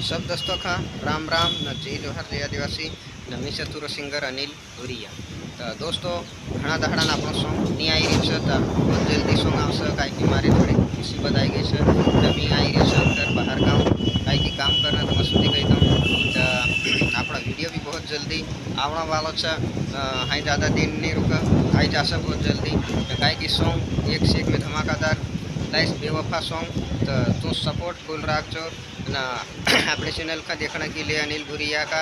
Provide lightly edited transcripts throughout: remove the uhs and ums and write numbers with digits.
सब दोस्तों का राम राम न जय जोहार जय आदिवासी न मी चतुर सिंगर अनिल भुरिया। तो दोस्तों घना दहाड़ा આપણો સોંગ નહીં આવી રહ્યું છે તો બહુ જલ્દી સોંગ આવશે કાંઈ કે મારી થોડી મુસીબત આવી ગઈ છે તો मी આવી રહ્યો છું ઘર બહાર ગામ કાંઈ કે કામ करना તમે સુધી કહી દઉં તો આપણો વિડીયો भी बहुत जल्दी આવવા વાળો છે। हाई ज़्यादा दिन नहीं रुका आई जासे बहुत जल्दी तो कांई की सॉन्ग एक से एक में धमाकादार लाइस बेवफा सॉन्ग तो तू सपोर्ट फुल रखो ना। अपने चैनल का देखने के लिए अनिल भुरिया का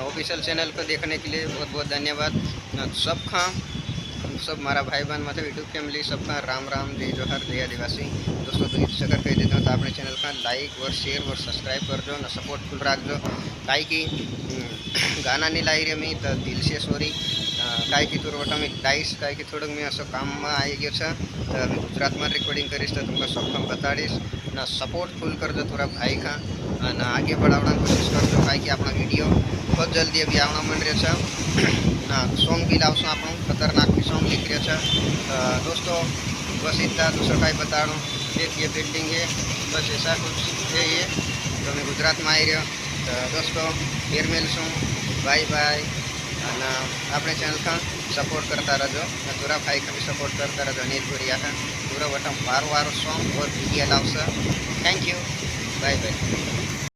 ऑफिशियल चैनल को देखने के लिए बहुत बहुत धन्यवाद। सब का सब मारा भाई बहन मतलब यूट्यूब फैमिली सबका राम राम जय जोहार जय आदिवासी। दोस्तों तो अगर कही देता हूँ तो अपने चैनल का लाइक और शेयर और सब्सक्राइब कर दो ना सपोर्ट फुल रखो। काई की गाना नहीं लाई रही मैं तो दिल से सॉरी काई की तुरवटा में डाइस काई की थोड़ा मैं असं काम में आई गयो छे तो मैं गुजरात में रिकॉर्डिंग करीश तो तुमको सब बताड़ीश ना सपोर्ट फुल कर दो थोड़ा भाई का ना आगे बढ़ावा कोशिश कर दो काई कि अपना वीडियो बहुत जल्दी अभी आवा मन रहे ना सॉन्ग भी लावशो आप खतरनाक भी सॉन्ग लिख रहे दोस्तों बस इतना दूसरा काई बता एक ये बिल्डिंग है बस ऐसा कुछ है ये तो मैं गुजरात में आई रहा तो दोस्तों फिर मिलशू बाय बाय। अपने चैनल का सपोर्ट करता रहो पूरा भाई का भी सपोर्ट करता रहो अनिल भुरिया का पूरा वटा वार वार सॉन्ग और वीडियो लावशे। Thank you bye bye.